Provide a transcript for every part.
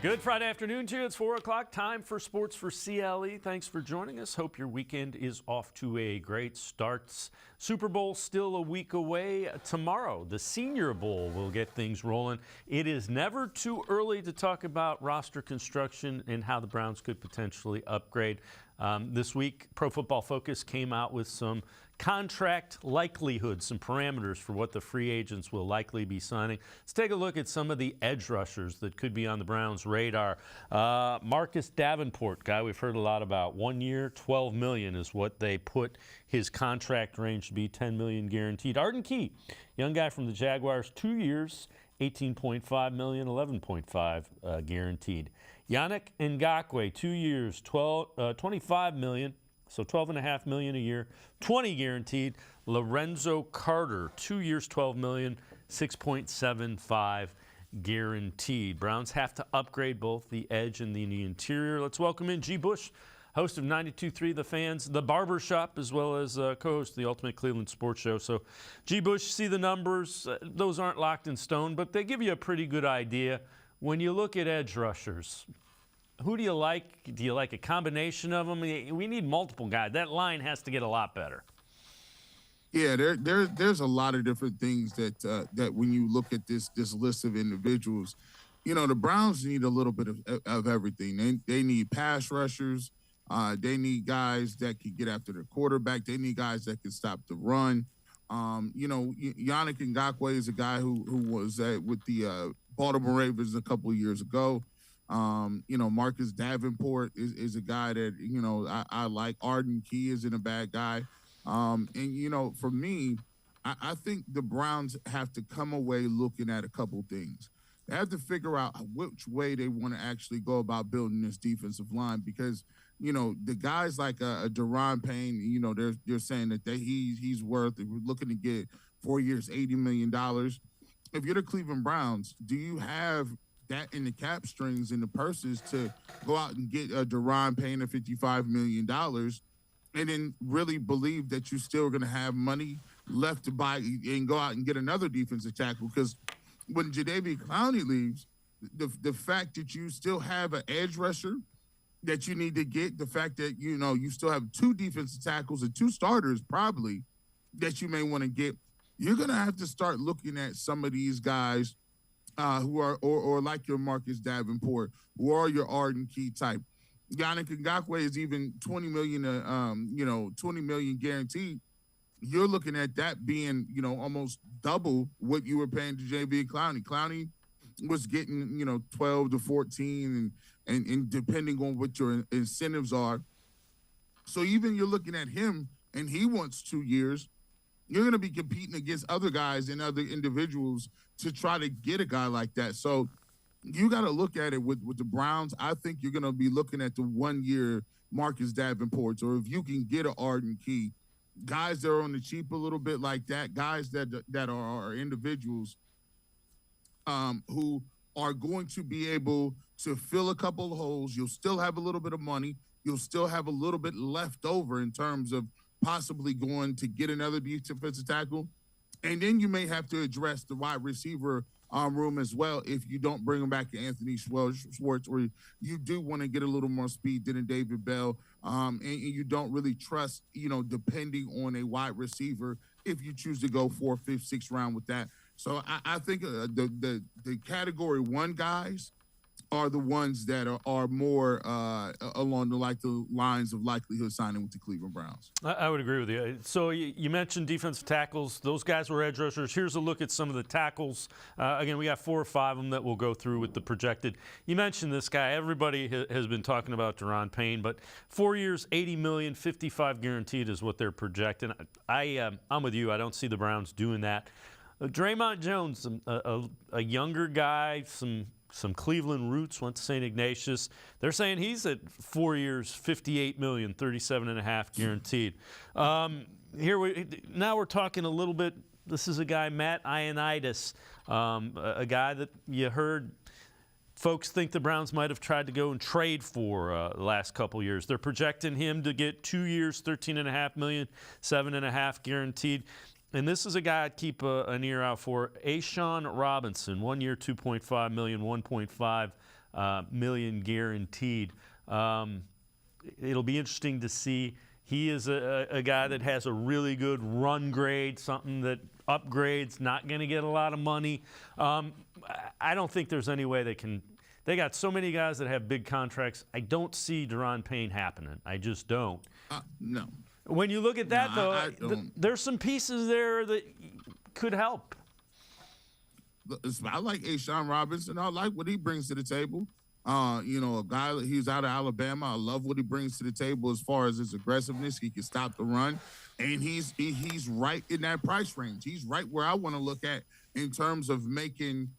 Good Friday afternoon to you. It's 4 o'clock. Time for Sports4CLE. Thanks for joining us. Hope your weekend is off to a great start. Super Bowl still a week away. Tomorrow, the Senior Bowl will get things rolling. It is never too early to talk about roster construction and how the Browns could potentially upgrade. This week, Pro Football Focus came out with some contract likelihood, some parameters for what the free agents will likely be signing. Let's take a look at some of the edge rushers that could be on the Browns' radar. Marcus Davenport, guy we've heard a lot about. 1 year, $12 million is what they put his contract range to be, $10 million guaranteed. Arden Key, young guy from the Jaguars, 2 years, $18.5 million, $11.5 guaranteed. Yannick Ngakoue, 2 years, $25 million. So $12.5 million a year, 20 guaranteed. Lorenzo Carter, 2 years, $12 million, 6.75 guaranteed. Browns have to upgrade both the edge and the interior. Let's welcome in G. Bush, host of 92.3 The Fans, The Barbershop, as well as co-host of the Ultimate Cleveland Sports Show. So, G. Bush, see the numbers. Those aren't locked in stone, but they give you a pretty good idea. When you look at edge rushers, who do you like? Do you like a combination of them? We need multiple guys. That line has to get a lot better. Yeah, there's a lot of different things that when you look at this list of individuals, you know, the Browns need a little bit of everything. They need pass rushers. They need guys that can get after the quarterback. They need guys that can stop the run. You know, Yannick Ngakoue is a guy who was with the Baltimore Ravens a couple of years ago. You know, Marcus Davenport is a guy that, you know, I like. Arden Key isn't a bad guy. And, you know, for me, I think the Browns have to come away looking at a couple things. They have to figure out which way they want to actually go about building this defensive line because, you know, the guys like a Daron Payne, you know, they're saying that he's worth, we're looking to get 4 years, $80 million. If you're the Cleveland Browns, do you have that in the cap strings and the purses to go out and get a Daron Payne of $55 million and then really believe that you're still going to have money left to buy and go out and get another defensive tackle? Because when Jadeveon Clowney leaves, the fact that you still have an edge rusher that you need to get, the fact that, you know, you still have 2 defensive tackles and 2 starters probably that you may want to get, you're going to have to start looking at some of these guys who are, or like your Marcus Davenport, who are your Arden Key type. Yannick Ngakoue is even $20 million guaranteed. You're looking at that being, you know, almost double what you were paying to Jadeveon Clowney. Clowney was getting, you know, 12 to 14 and depending on what your incentives are. So even you're looking at him and he wants 2 years, you're going to be competing against other guys and other individuals to try to get a guy like that. So you got to look at it with the Browns. I think you're going to be looking at the 1 year Marcus Davenport, or if you can get an Arden Key, guys that are on the cheap a little bit like that, guys that are individuals who are going to be able to fill a couple of holes. You'll still have a little bit of money. You'll still have a little bit left over in terms of possibly going to get another defensive tackle. And then you may have to address the wide receiver room as well if you don't bring him back to Anthony Schwartz, or you do want to get a little more speed than a David Bell, and you don't really trust, you know, depending on a wide receiver if you choose to go 4th, 5th, 6th round with that. So I think the category 1 guys are the ones that are more along the lines of likelihood signing with the Cleveland Browns. I would agree with you. So you mentioned defensive tackles. Those guys were edge rushers. Here's a look at some of the tackles. Again, we got 4 or 5 of them that we'll go through with the projected. You mentioned this guy. Everybody has been talking about Daron Payne, but 4 years, $80 million, 55 guaranteed is what they're projecting. I'm with you. I don't see the Browns doing that. Draymond Jones, a younger guy, some Cleveland roots, went to St. Ignatius. They're saying he's at 4 years, $58 million, 37.5 guaranteed. Now we're talking a little bit. This is a guy, Matt Ioannidis, a guy that you heard folks think the Browns might have tried to go and trade for the last couple years. They're projecting him to get 2 years, $13.5 million, 7.5 guaranteed. And this is a guy I'd keep an ear out for. Ashawn Robinson, 1 year, $2.5 million, 1.5 million guaranteed. It'll be interesting to see. He is a guy that has a really good run grade, something that upgrades, not going to get a lot of money. I don't think there's any way they can. They got so many guys that have big contracts. I don't see Deron Payne happening. I just don't. No. When you look at that, there's some pieces there that could help. I like Ashawn Robinson. I like what he brings to the table. A guy, he's out of Alabama. I love what he brings to the table as far as his aggressiveness. He can stop the run, and he's right in that price range. He's right where I want to look at in terms of making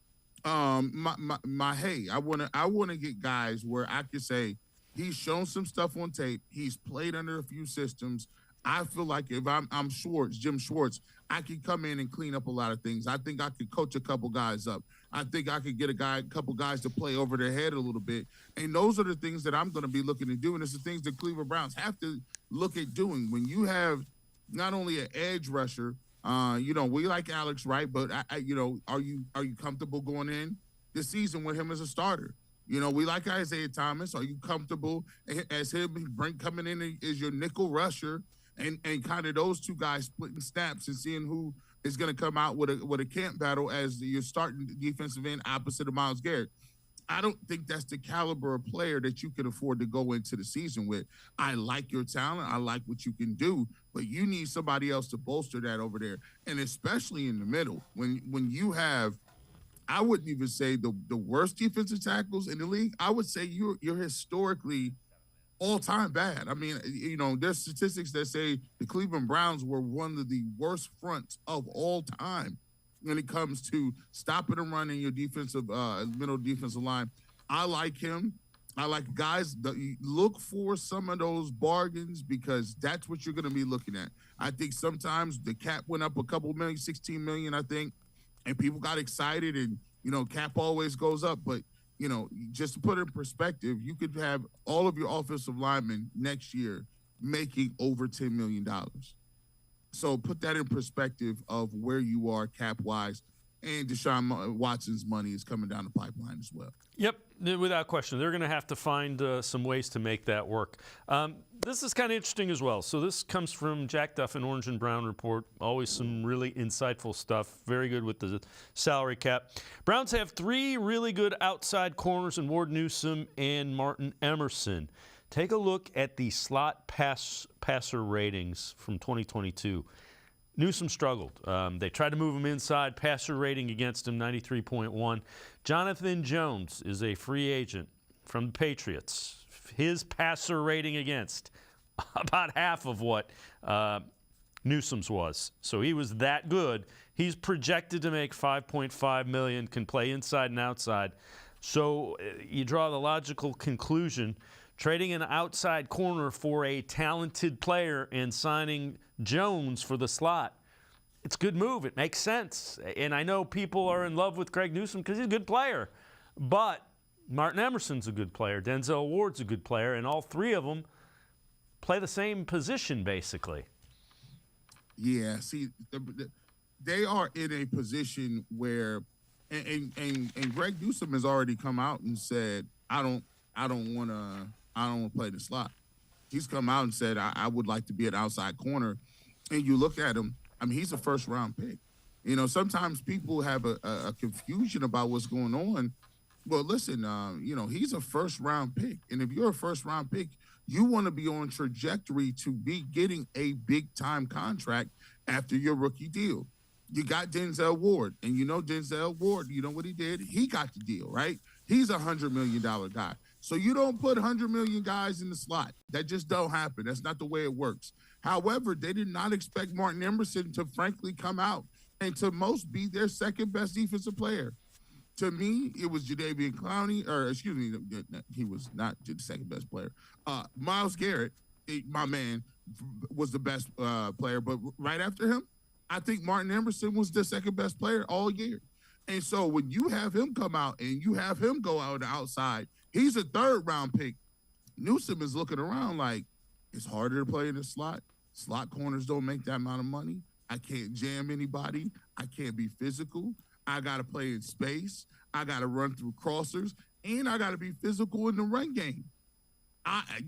my hay. I want to get guys where I could say he's shown some stuff on tape. He's played under a few systems. I feel like if I'm Schwartz, Jim Schwartz, I could come in and clean up a lot of things. I think I could coach a couple guys up. I think I could get a couple guys to play over their head a little bit. And those are the things that I'm going to be looking to do. And it's the things that Cleveland Browns have to look at doing. When you have not only an edge rusher, we like Alex Wright, but are you comfortable going in this season with him as a starter? We like Isaiah Thomas. Are you comfortable as him coming in as your nickel rusher and kind of those two guys splitting snaps and seeing who is going to come out with a camp battle as your starting defensive end opposite of Myles Garrett? I don't think that's the caliber of player that you can afford to go into the season with. I like your talent. I like what you can do, but you need somebody else to bolster that over there. And especially in the middle, when you have, I wouldn't even say the worst defensive tackles in the league. I would say you're historically all-time bad. I mean, there's statistics that say the Cleveland Browns were one of the worst fronts of all time when it comes to stopping and running your defensive middle defensive line. I like him. I like guys that look for some of those bargains because that's what you're going to be looking at. I think sometimes the cap went up a couple million, 16 million, I think, and people got excited and, cap always goes up. But, just to put it in perspective, you could have all of your offensive linemen next year making over $10 million. So put that in perspective of where you are cap-wise, and Deshaun Watson's money is coming down the pipeline as well. Yep, without question. They're going to have to find some ways to make that work. This is kind of interesting as well. So this comes from Jack Duffin, Orange and Brown Report. Always some really insightful stuff. Very good with the salary cap. Browns have 3 really good outside corners in Ward Newsome and Martin Emerson. Take a look at the slot passer ratings from 2022. Newsome struggled. They tried to move him inside. Passer rating against him, 93.1. Jonathan Jones is a free agent from the Patriots. His passer rating against, about half of what Newsome's was. So he was that good. He's projected to make $5.5 million, can play inside and outside. So you draw the logical conclusion, trading an outside corner for a talented player and signing Jones for the slot, it's a good move. It makes sense. And I know people are in love with Greg Newsome because he's a good player. But Martin Emerson's a good player. Denzel Ward's a good player. And all 3 of them play the same position, basically. Yeah, see, they are in a position where, and Greg Newsome has already come out and said, I don't want to play the slot. He's come out and said, I would like to be an outside corner. And you look at him, I mean, he's a first-round pick. Sometimes people have a confusion about what's going on. Well, listen, he's a first-round pick. And if you're a first-round pick, you want to be on trajectory to be getting a big-time contract after your rookie deal. You got Denzel Ward, and Denzel Ward, you know what he did? He got the deal, right? He's a $100 million guy. So you don't put 100 million guys in the slot. That just don't happen. That's not the way it works. However, they did not expect Martin Emerson to frankly come out and to most be their second best defensive player. To me, it was Jadeveon Clowney, he was not the second best player. Myles Garrett, my man, was the best player. But right after him, I think Martin Emerson was the second best player all year. And so when you have him come out and you have him go out the outside, he's a 3rd-round pick. Newsome is looking around like, it's harder to play in the slot. Slot corners don't make that amount of money. I can't jam anybody. I can't be physical. I got to play in space. I got to run through crossers. and I got to be physical in the run game.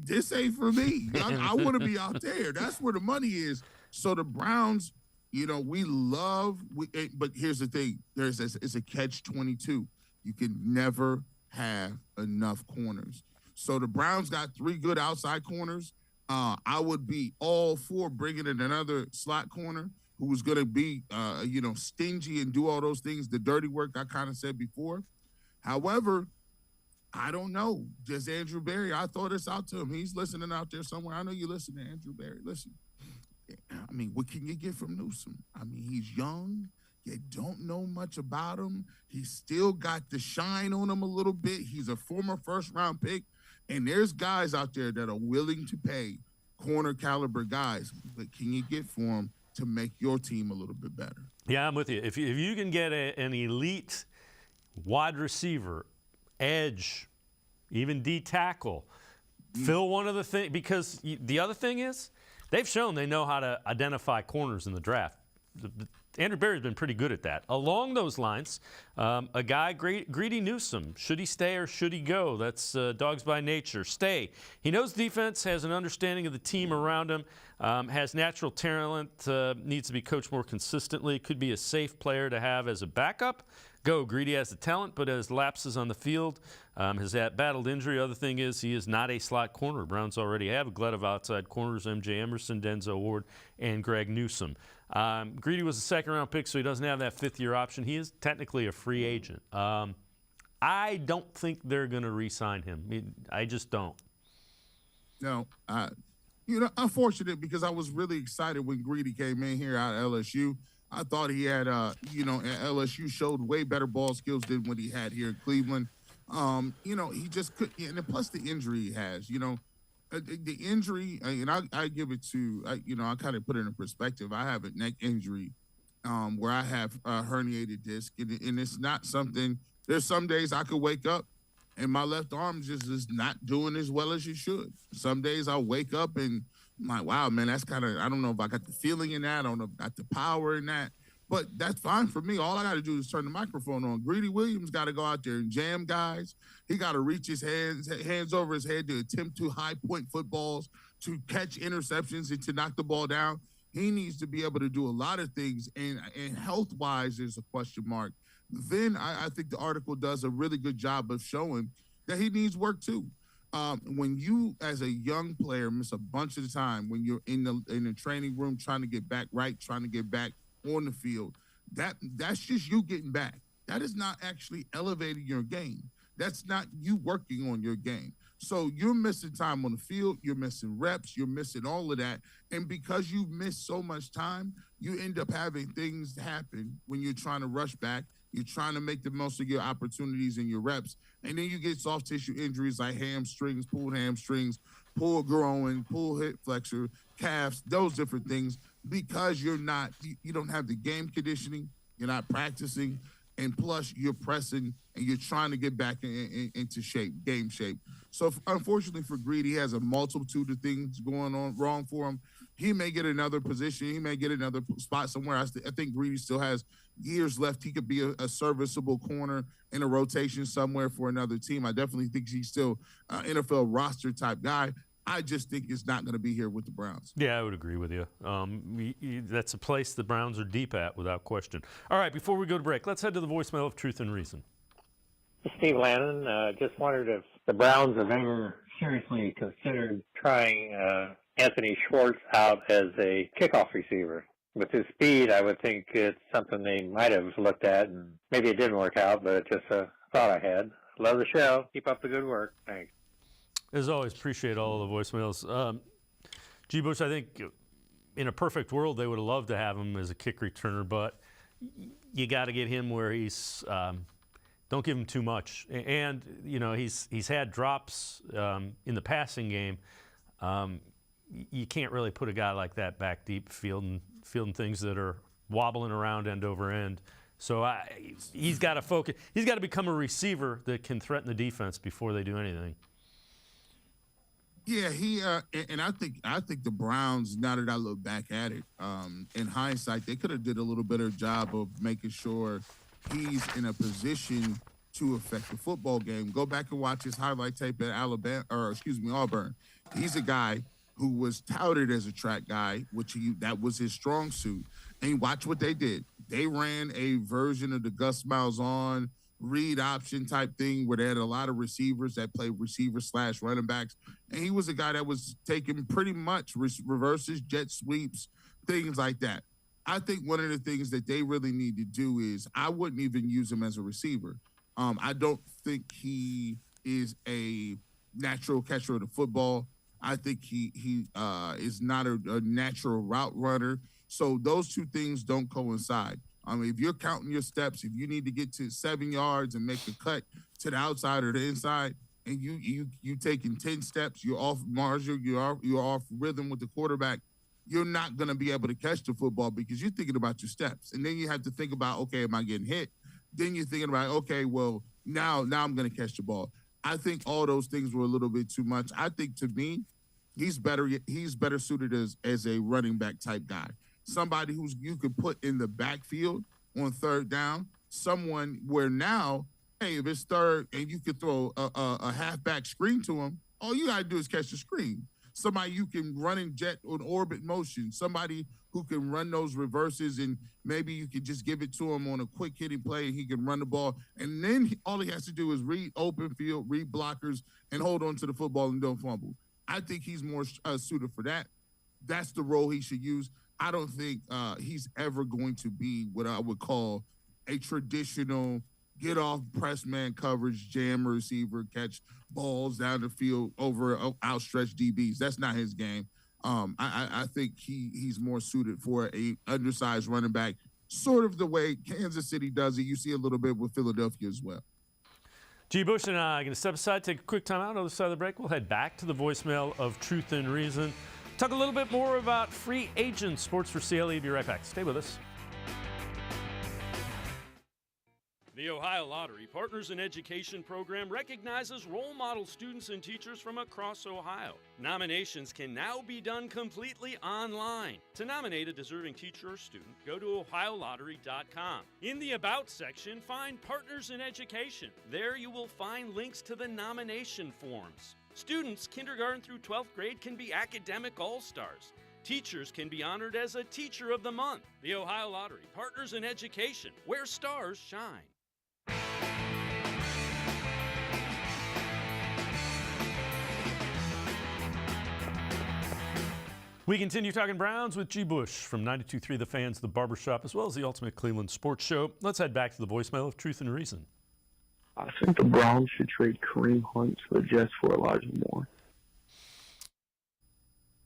This ain't for me. I want to be out there. That's where the money is. So the Browns, but here's the thing. It's a catch-22. You can never have enough corners. So the Browns got 3 good outside corners. I would be all for bringing in another slot corner who's going to be, stingy and do all those things, the dirty work I kind of said before. However, I don't know. Just Andrew Berry, I throw this out to him. He's listening out there somewhere. I know you listen to Andrew Berry. Listen, I mean, what can you get from Newsome? I mean, he's young. You don't know much about him. He's still got the shine on him a little bit. He's a former first-round pick. And there's guys out there that are willing to pay corner caliber guys. But can you get for him to make your team a little bit better? Yeah, I'm with you. If you can get an elite wide receiver, edge, even D tackle, fill one of the things. Because the other thing is, they've shown they know how to identify corners in the draft. Andrew Berry's been pretty good at that. Along those lines, a guy, Greedy Newsome, should he stay or should he go? That's dogs by nature. Stay. He knows defense, has an understanding of the team around him, has natural talent, needs to be coached more consistently, could be a safe player to have as a backup. Go. Greedy has the talent, but has lapses on the field, has battled injury. Other thing is he is not a slot corner. Browns already have a glut of outside corners, M.J. Emerson, Denzel Ward, and Greg Newsome. Greedy was a second-round pick, so he doesn't have that fifth-year option. He is technically a free agent. I don't think they're going to re-sign him. I just don't. No. Unfortunate because I was really excited when Greedy came in here out of LSU. I thought he had, LSU showed way better ball skills than what he had here in Cleveland. He just could, and plus the injury he has, the injury, and I give it to, I kind of put it in perspective. I have a neck injury where I have a herniated disc, and it's not something, there's some days I could wake up and my left arm just is not doing as well as it should. Some days I'll wake up and I'm like, wow, man, that's kind of, I don't know if I got the feeling in that. I don't know if I got the power in that. But that's fine for me. All I got to do is turn the microphone on. Greedy Williams got to go out there and jam guys. He got to reach his hands over his head to attempt to high point footballs, to catch interceptions and to knock the ball down. He needs to be able to do a lot of things. And health-wise, there's a question mark. Then I think the article does a really good job of showing that he needs work too. When you, as a young player, miss a bunch of the time when you're in the training room trying to get back right, trying to get back on the field, that's just you getting back. That is not actually elevating your game. That's not you working on your game. So you're missing time on the field, you're missing reps, you're missing all of that. And because you've missed so much time, you end up having things happen when you're trying to rush back. You're trying to make the most of your opportunities and your reps. And then you get soft tissue injuries like hamstrings, pulled groin, pulled hip flexor, calves, those different things, because you don't have the game conditioning, you're not practicing, and plus you're pressing and you're trying to get back into shape, game shape. So unfortunately for Greedy, he has a multitude of things going on wrong for him. He may get another position. He may get another spot somewhere. I think Greedy still has years left. He could be a serviceable corner in a rotation somewhere for another team. I definitely think he's still an NFL roster type guy. I just think it's not going to be here with the Browns. Yeah, I would agree with you. That's a place the Browns are deep at, without question. All right, before we go to break, let's head to the voicemail of Truth and Reason. Steve Lannon, just wondered if the Browns have ever seriously considered trying Anthony Schwartz out as a kickoff receiver. With his speed, I would think it's something they might have looked at, and maybe it didn't work out, but it's just a thought I had. Love the show. Keep up the good work. Thanks. As always, appreciate all of the voicemails. G. Bush, I think in a perfect world, they would have loved to have him as a kick returner, but you got to get him where he's don't give him too much. And, he's had drops in the passing game. You can't really put a guy like that back deep fielding things that are wobbling around end over end. So he's got to focus. He's got to become a receiver that can threaten the defense before they do anything. Yeah, and I think the Browns, now that I look back at it, in hindsight, they could have did a little better job of making sure he's in a position to affect the football game. Go back and watch his highlight tape at Auburn. He's a guy who was touted as a track guy, that was his strong suit. And watch what they did. They ran a version of the Gus Malzahn read option type thing where they had a lot of receivers that played receiver/running backs. And he was a guy that was taking pretty much reverses, jet sweeps, things like that. I think one of the things that they really need to do is I wouldn't even use him as a receiver. I don't think he is a natural catcher of the football. I think he is not a natural route runner. So those two things don't coincide. If you're counting your steps, if you need to get to 7 yards and make a cut to the outside or the inside, and you taking 10 steps, you're off margin, you're off rhythm with the quarterback, you're not going to be able to catch the football because you're thinking about your steps. And then you have to think about, okay, am I getting hit? Then you're thinking about, okay, well, now I'm going to catch the ball. I think all those things were a little bit too much. I think, to me, he's better suited as a running back type guy. Somebody who's you could put in the backfield on third down, someone where now, hey, if it's third and you could throw a halfback screen to him, all you got to do is catch the screen. Somebody you can run in jet on orbit motion, somebody who can run those reverses, and maybe you could just give it to him on a quick hitting play and he can run the ball. And then all he has to do is read open field, read blockers, and hold on to the football and don't fumble. I think he's more suited for that. That's the role he should use. I don't think he's ever going to be what I would call a traditional get off press man coverage, jam receiver, catch balls down the field over outstretched DBs. That's not his game. I think he's more suited for a undersized running back, sort of the way Kansas City does it. You see a little bit with Philadelphia as well. G. Bush and I are going to step aside, take a quick time out. On the other side of the break, we'll head back to the voicemail of Truth and Reason. Talk a little bit more about free agents. Sports for CLE. Be right back. Stay with us. The Ohio Lottery Partners in Education program recognizes role model students and teachers from across Ohio. Nominations can now be done completely online. To nominate a deserving teacher or student, go to ohiolottery.com. In the About section, find Partners in Education. There you will find links to the nomination forms. Students kindergarten through 12th grade can be academic all-stars. Teachers can be honored as a Teacher of the Month. The Ohio Lottery Partners in Education, where stars shine. We continue talking Browns with G. Bush from 92.3 The Fans, The Barbershop, as well as the Ultimate Cleveland Sports Show. Let's head back to the voicemail of Truth and Reason. I think the Browns should trade Kareem Hunt to the Jets for Elijah Moore.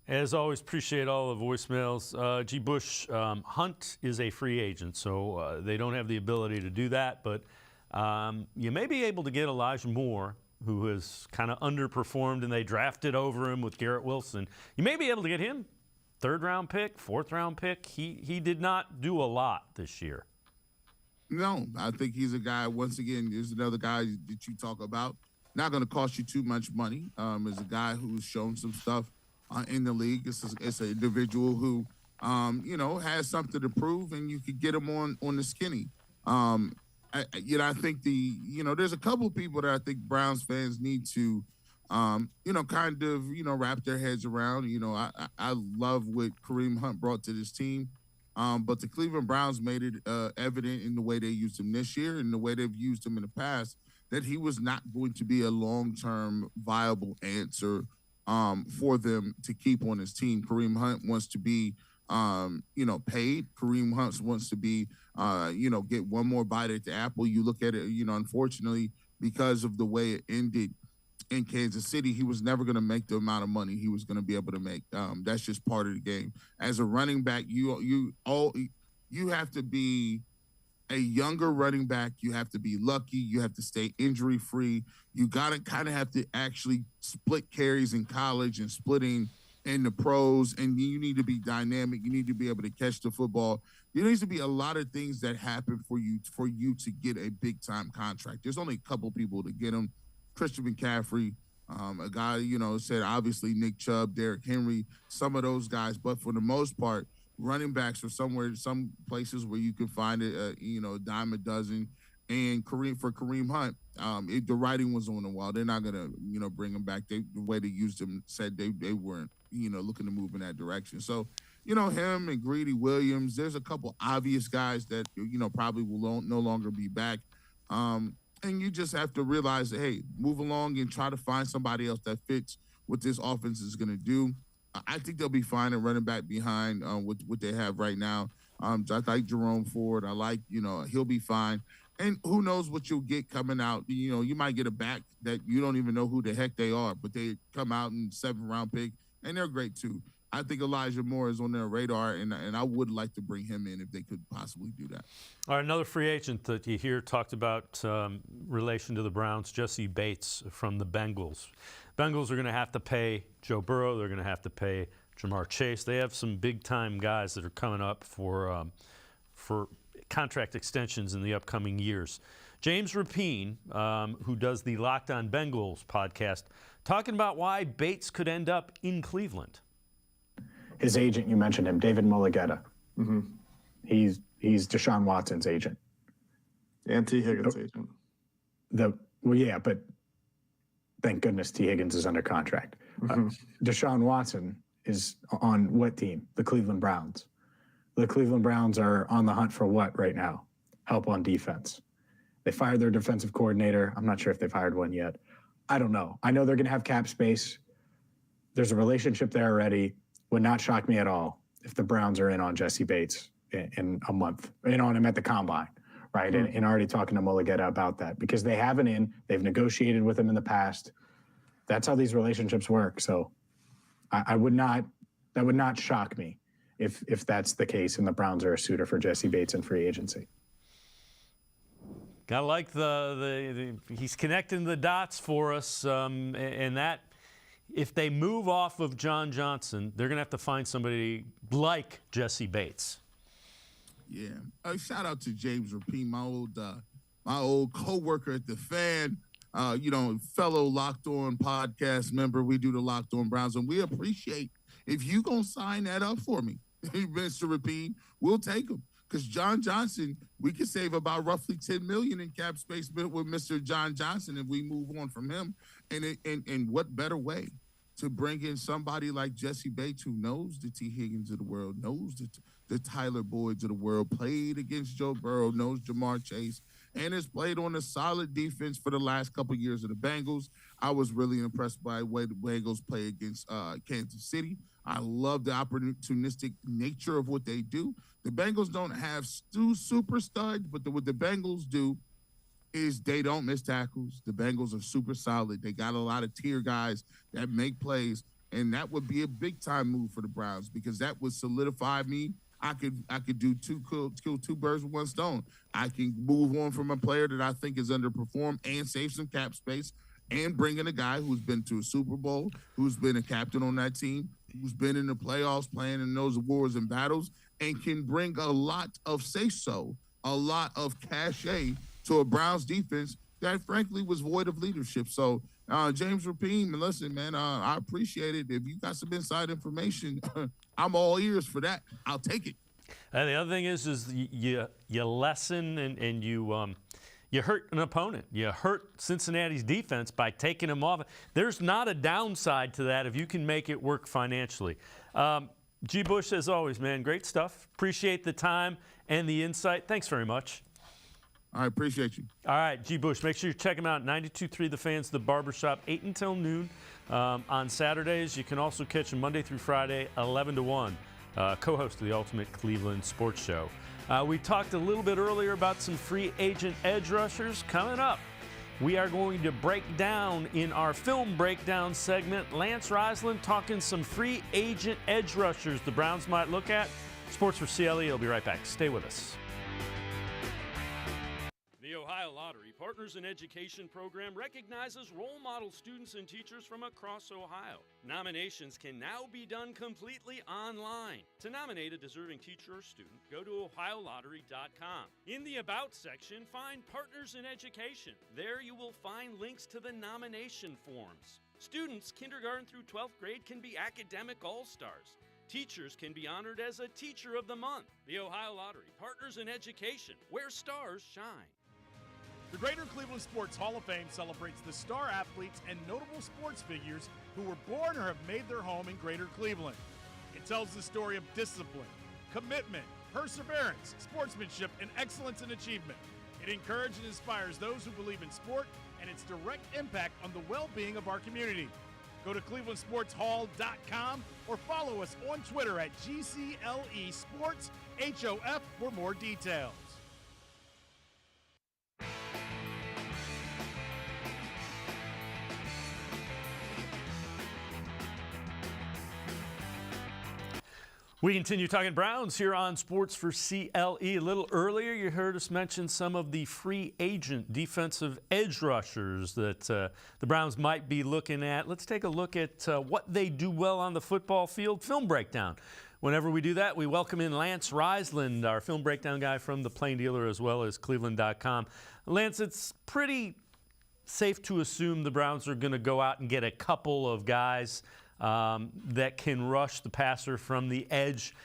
As always, appreciate all the voicemails. G. Bush, Hunt is a free agent, so they don't have the ability to do that. But you may be able to get Elijah Moore, who has kind of underperformed, and they drafted over him with Garrett Wilson. You may be able to get him. Third-round pick, fourth-round pick. He did not do a lot this year. No, I think he's a guy, once again, there's another guy that you talk about. Not going to cost you too much money. Is a guy who's shown some stuff in the league. It's an individual who, has something to prove, and you could get him on the skinny. I think there's a couple of people that I think Browns fans need to, wrap their heads around. I love what Kareem Hunt brought to this team. But the Cleveland Browns made it evident in the way they used him this year and the way they've used him in the past that he was not going to be a long-term viable answer for them to keep on his team. Kareem Hunt wants to be, paid. Kareem Hunt wants to be, get one more bite at the apple. You look at it, unfortunately, because of the way it ended in Kansas City, he was never going to make the amount of money he was going to be able to make. That's just part of the game. As a running back, you have to be a younger running back. You have to be lucky. You have to stay injury free. You got to kind of have to actually split carries in college and splitting in the pros. And you need to be dynamic. You need to be able to catch the football. There needs to be a lot of things that happen for you to get a big time contract. There's only a couple people to get them. Christian McCaffrey, a guy, said obviously Nick Chubb, Derrick Henry, some of those guys. But for the most part, running backs are some places where you can find it, a dime a dozen. And Kareem Hunt, the writing was on the wall. They're not gonna, bring him back. The way they used him said they weren't, looking to move in that direction. So, him and Greedy Williams. There's a couple obvious guys that probably will no longer be back. And you just have to realize that, hey, move along and try to find somebody else that fits what this offense is going to do. I think they'll be fine at running back behind what they have right now. I like Jerome Ford. I like, he'll be fine. And who knows what you'll get coming out. You might get a back that you don't even know who the heck they are, but they come out in 7th-round pick, and they're great too. I think Elijah Moore is on their radar, and I would like to bring him in if they could possibly do that. All right, another free agent that you hear talked about relation to the Browns, Jesse Bates from the Bengals. Bengals are going to have to pay Joe Burrow. They're going to have to pay Jamar Chase. They have some big-time guys that are coming up for contract extensions in the upcoming years. James Rapine, who does the Locked On Bengals podcast, talking about why Bates could end up in Cleveland. His agent, you mentioned him, David Mulligetta. Mm-hmm. He's Deshaun Watson's agent. And T. Higgins' agent. Yeah, but thank goodness T. Higgins is under contract. Mm-hmm. Deshaun Watson is on what team? The Cleveland Browns. The Cleveland Browns are on the hunt for what right now? Help on defense. They fired their defensive coordinator. I'm not sure if they've hired one yet. I don't know. I know they're going to have cap space. There's a relationship there already. Would not shock me at all if the Browns are in on Jesse Bates in a month, in on him at the combine, right? Mm-hmm. And already talking to Mulligetta about that because they have an in. They've negotiated with him in the past. That's how these relationships work. So that would not shock me if that's the case and the Browns are a suitor for Jesse Bates in free agency. Gotta like he's connecting the dots for us, and that if they move off of John Johnson, they're gonna have to find somebody like Jesse Bates. Yeah, shout out to James Rapine, my old co-worker at the Fan, fellow Locked On podcast member. We do the Locked On Browns, and we appreciate if you gonna sign that up for me, Mr. Rapine. We'll take him. Because John Johnson, we could save about roughly $10 million in cap space with Mr. John Johnson if we move on from him. And what better way to bring in somebody like Jesse Bates, who knows the T. Higgins of the world, knows the Tyler Boyds of the world, played against Joe Burrow, knows Jamar Chase, and has played on a solid defense for the last couple of years of the Bengals. I was really impressed by the way the Bengals play against Kansas City. I love the opportunistic nature of what they do. The Bengals don't have super studs, but what the Bengals do is they don't miss tackles. The Bengals are super solid. They got a lot of tier guys that make plays, and that would be a big-time move for the Browns because that would solidify me. I could do kill two birds with one stone. I can move on from a player that I think is underperformed and save some cap space and bring in a guy who's been to a Super Bowl, who's been a captain on that team, who's been in the playoffs playing in those wars and battles, and can bring a lot of say-so, a lot of cachet to a Browns defense that, frankly, was void of leadership. So, James Rapine, listen, man, I appreciate it. If you got some inside information, I'm all ears for that. I'll take it. And the other thing is you lessen and you hurt an opponent. You hurt Cincinnati's defense by taking them off. There's not a downside to that if you can make it work financially. G. Bush, as always, man, great stuff. Appreciate the time and the insight. Thanks very much. I appreciate you. All right, G. Bush, make sure you check him out. 92.3 The Fans, The Barbershop, 8 until noon on Saturdays. You can also catch him Monday through Friday, 11 to 1, co-host of the Ultimate Cleveland Sports Show. We talked a little bit earlier about some free agent edge rushers coming up. We are going to break down in our film breakdown segment, Lance Reisland talking some free agent edge rushers the Browns might look at. Sports4CLE, will be right back. Stay with us. The Ohio Lottery Partners in Education program recognizes role model students and teachers from across Ohio. Nominations can now be done completely online. To nominate a deserving teacher or student, go to ohiolottery.com. In the About section, find Partners in Education. There you will find links to the nomination forms. Students kindergarten through 12th grade can be academic all-stars. Teachers can be honored as a Teacher of the Month. The Ohio Lottery Partners in Education, where stars shine. The Greater Cleveland Sports Hall of Fame celebrates the star athletes and notable sports figures who were born or have made their home in Greater Cleveland. It tells the story of discipline, commitment, perseverance, sportsmanship, and excellence in achievement. It encourages and inspires those who believe in sport and its direct impact on the well-being of our community. Go to clevelandsportshall.com or follow us on Twitter at GCLE Sports HOF for more details. We continue talking Browns here on Sports4CLE. A little earlier, you heard us mention some of the free agent defensive edge rushers that the Browns might be looking at. Let's take a look at what they do well on the football field. Film breakdown. Whenever we do that, we welcome in Lance Reisland, our film breakdown guy from the Plain Dealer as well as cleveland.com. Lance, it's pretty safe to assume the Browns are going to go out and get a couple of guys that can rush the passer from the edge,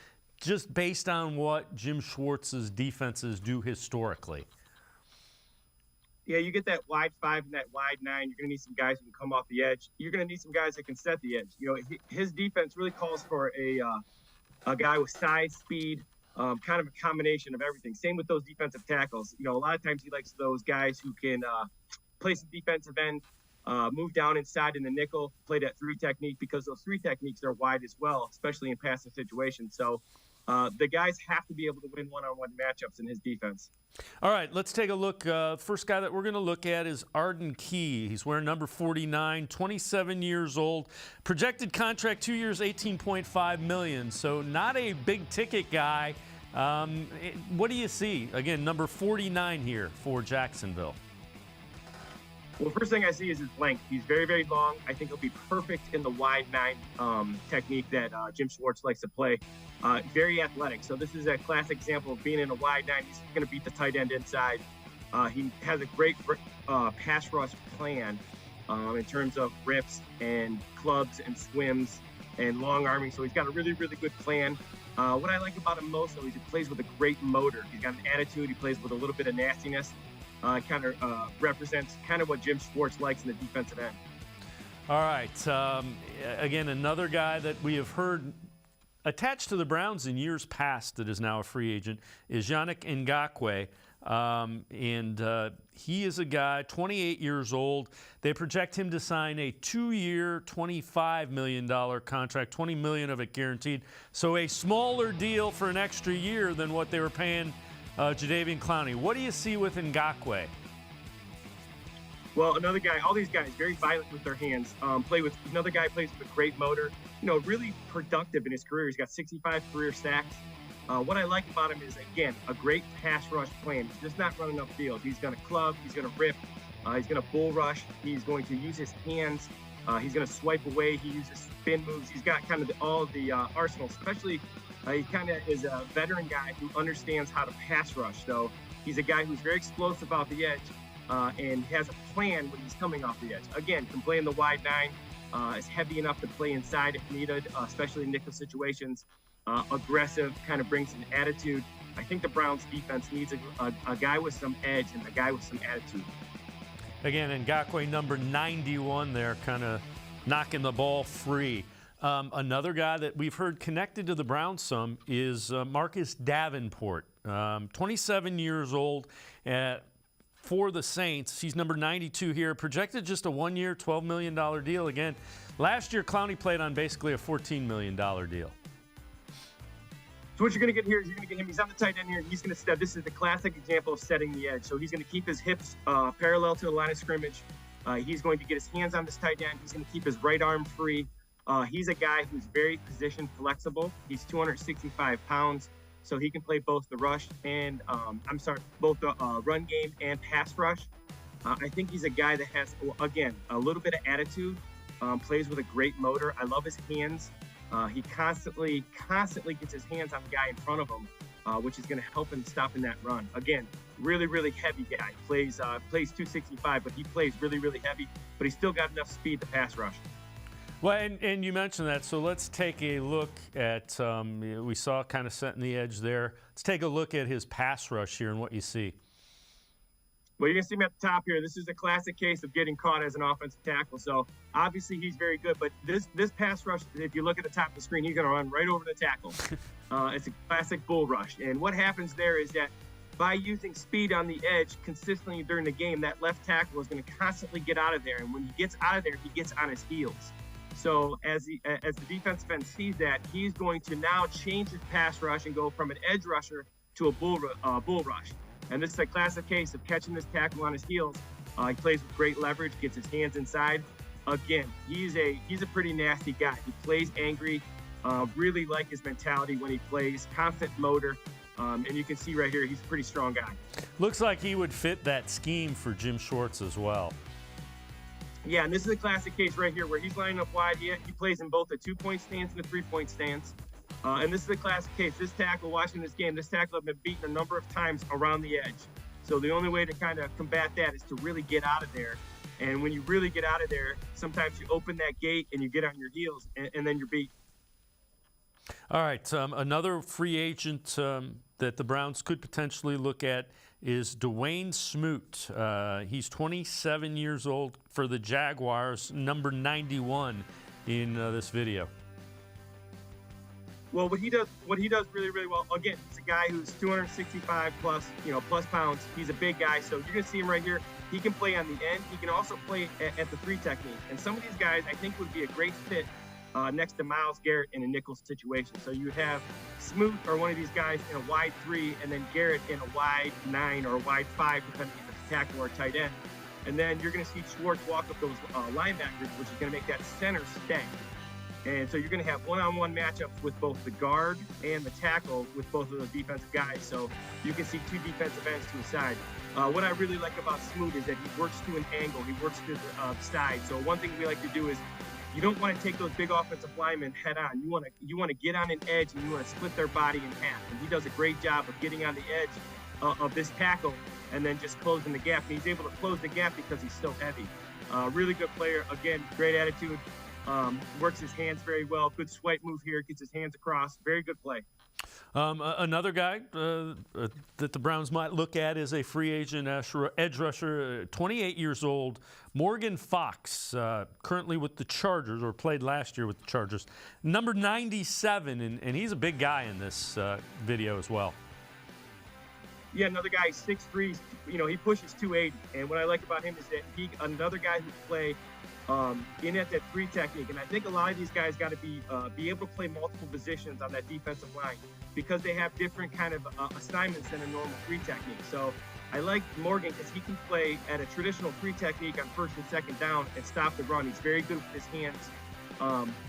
just based on what Jim Schwartz's defenses do historically. Yeah, you get that wide 5 and that wide 9. You're going to need some guys who can come off the edge. You're going to need some guys that can set the edge. You know, his defense really calls for a guy with size, speed, kind of a combination of everything. Same with those defensive tackles. You know, a lot of times he likes those guys who can play some defensive end, move down inside in the nickel, play that 3 technique, because those 3 techniques are wide as well, especially in passing situations. So the guys have to be able to win one-on-one matchups in his defense. All right, let's take a look. First guy that we're going to look at is Arden Key. He's wearing number 49, 27 years old. Projected contract 2 years, $18.5 million. So not a big-ticket guy. What do you see? Again, number 49 here for Jacksonville. Well, first thing I see is his length. He's very, very long. I think he'll be perfect in the wide 9 technique that Jim Schwartz likes to play. Very athletic. So this is a classic example of being in a wide 9. He's going to beat the tight end inside. He has a great pass rush plan in terms of rips and clubs and swims and long arming. So he's got a really, really good plan. What I like about him most, though, is he plays with a great motor. He's got an attitude. He plays with a little bit of nastiness. Kind of represents kind of what Jim Schwartz likes in the defensive end. All right. Again, another guy that we have heard attached to the Browns in years past that is now a free agent is Yannick Ngakoue. And he is a guy, 28 years old. They project him to sign a 2-year, $25 million contract, $20 million of it guaranteed. So a smaller deal for an extra year than what they were paying Jadeveon Clowney. What do you see with Ngakoue? Well, another guy, all these guys, very violent with their hands. Another guy plays with a great motor. You know, really productive in his career. He's got 65 career sacks. What I like about him is, again, a great pass rush plan. He's just not running upfield. He's going to club. He's going to rip. He's going to bull rush. He's going to use his hands. He's going to swipe away. He uses spin moves. He's got kind of all of the arsenal, especially he kind of is a veteran guy who understands how to pass rush. So he's a guy who's very explosive off the edge and has a plan when he's coming off the edge. Again, can play in the wide 9, is heavy enough to play inside if needed, especially in nickel situations. Aggressive, kind of brings an attitude. I think the Browns defense needs a guy with some edge and a guy with some attitude. Again, Ngakoue, number 91 there, kind of knocking the ball free. Another guy that we've heard connected to the Browns some is Marcus Davenport, 27 years old for the Saints. He's number 92 here, projected just a 1-year, $12 million deal. Again, last year Clowney played on basically a $14 million deal. So what you're going to get here is you're going to get him. He's on the tight end here. He's going to step. This is the classic example of setting the edge. So he's going to keep his hips parallel to the line of scrimmage. He's going to get his hands on this tight end. He's going to keep his right arm free. He's a guy who's very position flexible. He's 265 pounds, so he can play both the rush and both the run game and pass rush. I think he's a guy that has, again, a little bit of attitude, plays with a great motor. I love his hands. He constantly gets his hands on the guy in front of him, which is going to help him stopping that run. Again, really, really heavy guy. Plays 265, but he plays really, really heavy, but he's still got enough speed to pass rush. Well, and you mentioned that, so let's take a look at, we saw kind of setting the edge there. Let's take a look at his pass rush here and what you see. Well, you're going to see him at the top here. This is a classic case of getting caught as an offensive tackle. So obviously he's very good, but this pass rush, if you look at the top of the screen, he's going to run right over the tackle. It's a classic bull rush. And what happens there is that by using speed on the edge consistently during the game, that left tackle is going to constantly get out of there. And when he gets out of there, he gets on his heels. So as the defensive end sees that, he's going to now change his pass rush and go from an edge rusher to a bull rush. And this is a classic case of catching this tackle on his heels. He plays with great leverage, gets his hands inside. Again, he's a pretty nasty guy. He plays angry, really like his mentality when he plays, constant motor. And you can see right here, he's a pretty strong guy. Looks like he would fit that scheme for Jim Schwartz as well. Yeah, and this is a classic case right here where he's lining up wide. He plays in both a 2-point stance and a 3-point stance. And this is a classic case. This tackle, watching this game, this tackle have been beaten a number of times around the edge. So the only way to kind of combat that is to really get out of there. And when you really get out of there, sometimes you open that gate and you get on your heels, and then you're beat. All right, another free agent that the Browns could potentially look at is Dwayne Smoot. He's 27 years old for the Jaguars, number 91 in this video. Well, what he does really, really well. Again, he's a guy who's 265 plus pounds. He's a big guy, so you're gonna see him right here. He can play on the end. He can also play at the 3 technique. And some of these guys, I think, would be a great fit next to Myles Garrett in a nickel situation. So you have Smoot or one of these guys in a wide 3, and then Garrett in a wide 9 or a wide 5, depending if it's a tackle or a tight end. And then you're going to see Schwartz walk up those linebackers, which is going to make that center stay. And so you're going to have one-on-one matchups with both the guard and the tackle with both of those defensive guys. So you can see 2 defensive ends to the side. What I really like about Smoot is that he works to an angle. He works to the side. So one thing we like to do is you don't want to take those big offensive linemen head on. You want to get on an edge and you want to split their body in half. And he does a great job of getting on the edge of this tackle and then just closing the gap. And he's able to close the gap because he's so heavy. Really good player. Again, great attitude. Works his hands very well. Good swipe move here. Gets his hands across. Very good play. Another guy that the Browns might look at is a free agent edge rusher, 28 years old, Morgan Fox, currently with the Chargers, or played last year with the Chargers, number 97, and he's a big guy in this video as well. Yeah, another guy, 6'3", he pushes 280, and what I like about him is that another guy who play in at that 3 technique. And I think a lot of these guys got to be able to play multiple positions on that defensive line because they have different kind of assignments than a normal 3 technique. So I like Morgan because he can play at a traditional 3 technique on 1st and 2nd down and stop the run. He's very good with his hands,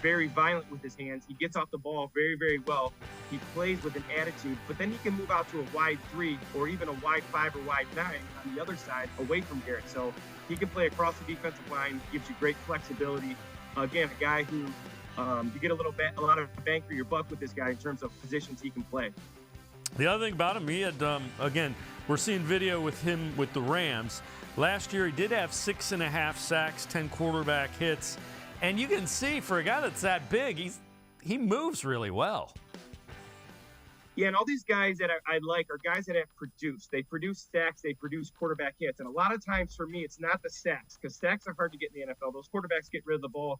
very violent with his hands. He gets off the ball very, very well. He plays with an attitude, but then he can move out to a wide 3 or even a wide 5 or wide 9 on the other side away from Garrett. So he can play across the defensive line, gives you great flexibility. Again, a guy who you get a lot of bang for your buck with this guy in terms of positions he can play. The other thing about him, he had, again, we're seeing video with him with the Rams. Last year, he did have 6.5 sacks, 10 quarterback hits. And you can see, for a guy that's that big, he moves really well. Yeah, and all these guys that I like are guys that have produced. They produce sacks, they produce quarterback hits. And a lot of times for me, it's not the sacks, because sacks are hard to get in the NFL. Those quarterbacks get rid of the ball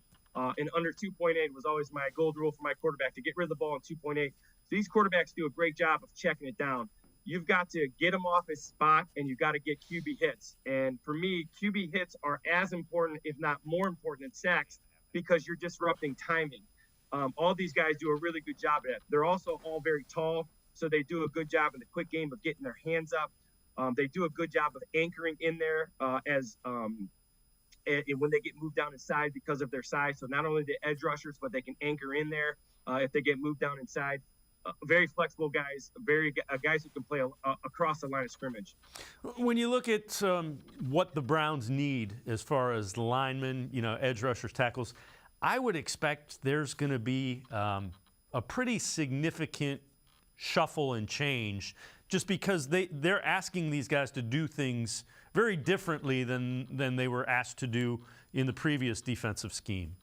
in under 2.8 was always my gold rule for my quarterback, to get rid of the ball in 2.8. So these quarterbacks do a great job of checking it down. You've got to get him off his spot, and you've got to get QB hits. And for me, QB hits are as important, if not more important, than sacks, because you're disrupting timing. All these guys do a really good job at it. They're also all very tall, so they do a good job in the quick game of getting their hands up. They do a good job of anchoring in there when they get moved down inside because of their size. So not only the edge rushers, but they can anchor in there if they get moved down inside. Very flexible guys, guys who can play across the line of scrimmage. When you look at what the Browns need as far as linemen, edge rushers, tackles, I would expect there's going to be a pretty significant shuffle and change, just because they're asking these guys to do things very differently than they were asked to do in the previous defensive scheme.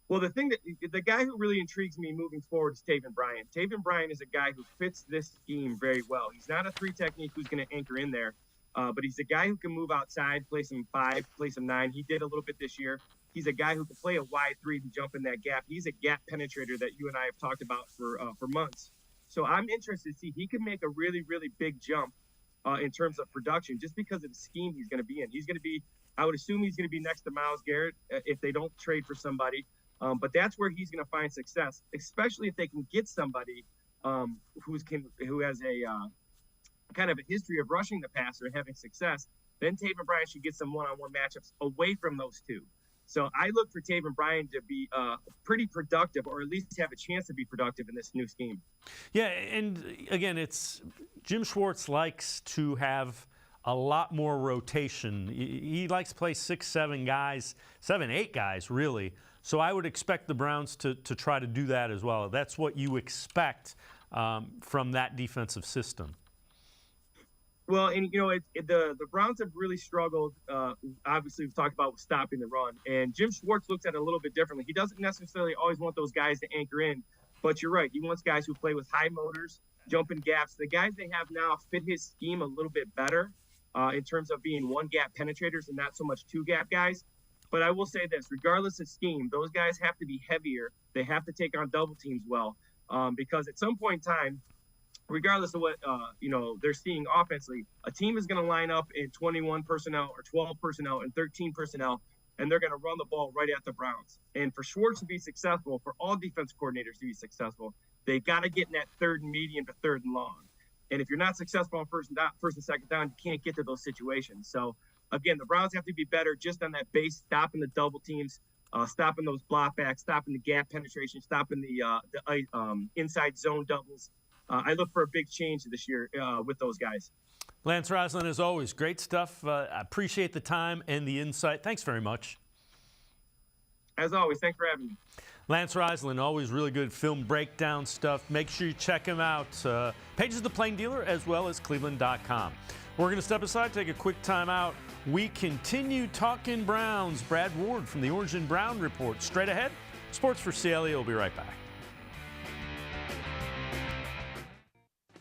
Well, the guy who really intrigues me moving forward is Taven Bryan. Taven Bryan is a guy who fits this scheme very well. He's not a 3 technique who's going to anchor in there. But he's a guy who can move outside, play some 5, play some 9. He did a little bit this year. He's a guy who can play a wide 3 to jump in that gap. He's a gap penetrator that you and I have talked about for months. So I'm interested to see he can make a really, really big jump in terms of production just because of the scheme he's going to be in. He's going to be, I would assume he's going to be next to Myles Garrett if they don't trade for somebody. But that's where he's going to find success, especially if they can get somebody who has a kind of a history of rushing the passer and having success. Then Taven Bryan should get some one-on-one matchups away from those two. So I look for Taven Bryan to be pretty productive, or at least have a chance to be productive in this new scheme. Yeah, and again, it's Jim Schwartz likes to have a lot more rotation. He likes to play 6, 7 guys, 7, 8 guys, really. So I would expect the Browns to try to do that as well. That's what you expect from that defensive system. Well, and the Browns have really struggled. Obviously, we've talked about stopping the run, and Jim Schwartz looks at it a little bit differently. He doesn't necessarily always want those guys to anchor in, but you're right. He wants guys who play with high motors, jumping gaps. The guys they have now fit his scheme a little bit better in terms of being 1-gap penetrators and not so much 2-gap guys. But I will say this: regardless of scheme, those guys have to be heavier. They have to take on double teams well, because at some point in time, regardless of what they're seeing offensively, a team is going to line up in 21 personnel or 12 personnel and 13 personnel, and they're going to run the ball right at the Browns. And for Schwartz to be successful, for all defense coordinators to be successful, they got to get in that 3rd and medium to 3rd and long. And if you're not successful on first and second down, you can't get to those situations. So again, the Browns have to be better just on that base, stopping the double teams, stopping those block backs, stopping the gap penetration, stopping the inside zone doubles. I look for a big change this year with those guys. Lance Reisland, as always, great stuff. I appreciate the time and the insight. Thanks very much. As always, thanks for having me. Lance Reisland, always really good film breakdown stuff. Make sure you check him out. Pages of the Plain Dealer as well as cleveland.com. We're going to step aside, take a quick time out. We continue talking Browns. Brad Ward from the Orange and Brown Report. Straight ahead, Sports4CLE will be right back.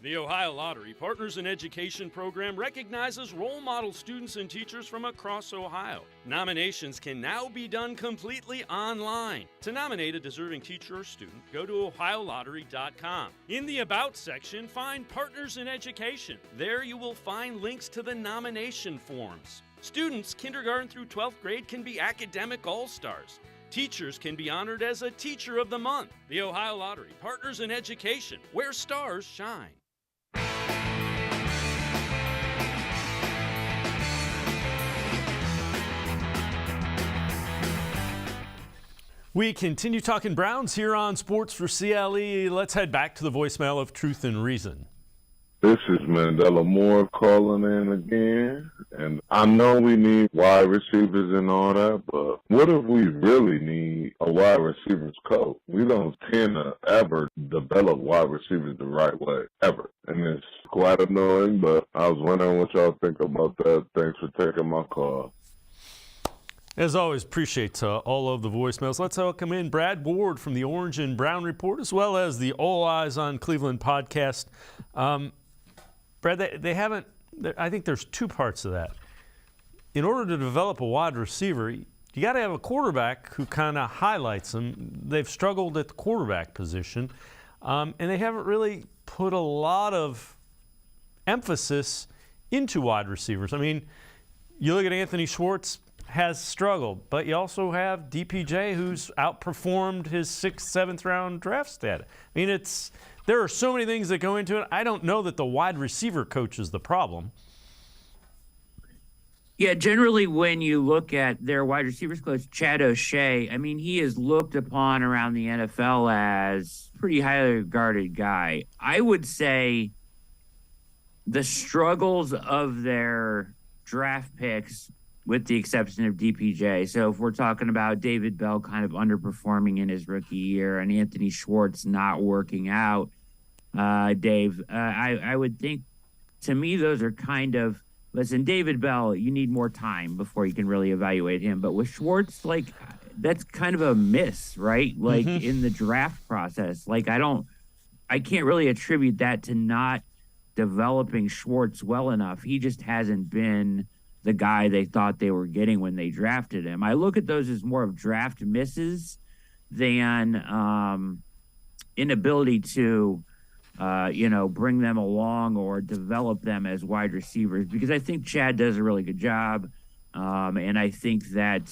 The Ohio Lottery Partners in Education program recognizes role model students and teachers from across Ohio. Nominations can now be done completely online. To nominate a deserving teacher or student, go to OhioLottery.com. In the About section, find Partners in Education. There you will find links to the nomination forms. Students kindergarten through 12th grade can be academic all-stars. Teachers can be honored as a Teacher of the Month. The Ohio Lottery Partners in Education, where stars shine. We continue talking Browns here on Sports4CLE. Let's head back to the voicemail of Truth and Reason. This is Mandela Moore calling in again. And I know we need wide receivers and all that, but what if we really need a wide receivers coach? We don't tend to ever develop wide receivers the right way, ever. And it's quite annoying, but I was wondering what y'all think about that. Thanks for taking my call. As always, appreciate all of the voicemails. Let's welcome in Brad Ward from the Orange and Brown Report, as well as the All Eyez on Cleveland podcast. Brad, they haven't – I think there's 2 parts to that. In order to develop a wide receiver, you got to have a quarterback who kind of highlights them. They've struggled at the quarterback position, and they haven't really put a lot of emphasis into wide receivers. I mean, you look at Anthony Schwartz – has struggled, but you also have DPJ, who's outperformed his 6th, 7th round draft stat. I mean, there are so many things that go into it. I don't know that the wide receiver coach is the problem. Yeah, generally when you look at their wide receivers coach, Chad O'Shea, I mean, he is looked upon around the NFL as a pretty highly regarded guy. I would say the struggles of their draft picks, with the exception of DPJ. So if we're talking about David Bell kind of underperforming in his rookie year and Anthony Schwartz not working out, Dave, I would think, to me, those are kind of, listen, David Bell, you need more time before you can really evaluate him. But with Schwartz, like, that's kind of a miss, right? Like, in the draft process. Like, I can't really attribute that to not developing Schwartz well enough. He just hasn't been the guy they thought they were getting when they drafted him. I look at those as more of draft misses than inability to, bring them along or develop them as wide receivers, because I think Chad does a really good job. And I think that,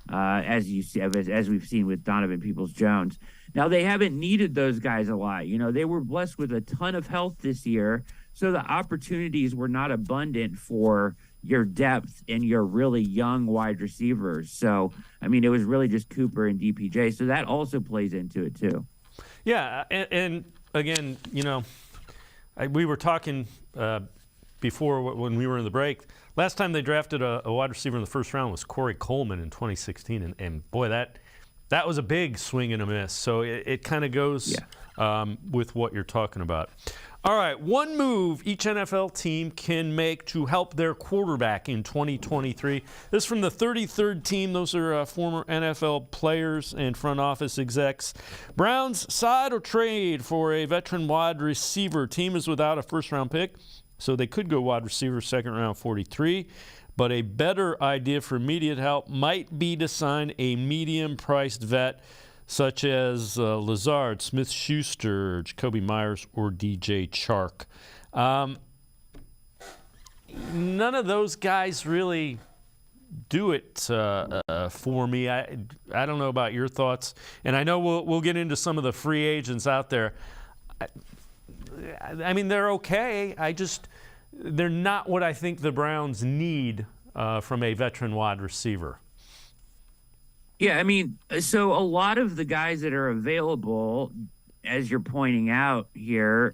as we've seen with Donovan Peoples-Jones, now they haven't needed those guys a lot. They were blessed with a ton of health this year, so the opportunities were not abundant for your depth and your really young wide receivers. So, it was really just Cooper and DPJ. So that also plays into it too. Yeah, and again, we were talking before when we were in the break. Last time they drafted a wide receiver in the first round was Corey Coleman in 2016, and boy, that was a big swing and a miss. So it kind of goes with what you're talking about. All right, one move each NFL team can make to help their quarterback in 2023. This is from the 33rd team. Those are former NFL players and front office execs. Browns side or trade for a veteran wide receiver. Team is without a first-round pick, so they could go wide receiver second round 43. But a better idea for immediate help might be to sign a medium-priced vet such as Lazard, Smith-Schuster, Jacoby Myers, or DJ Chark. None of those guys really do it for me. I don't know about your thoughts, and I know we'll get into some of the free agents out there. They're okay. They're not what I think the Browns need from a veteran wide receiver. Yeah, so a lot of the guys that are available, as you're pointing out here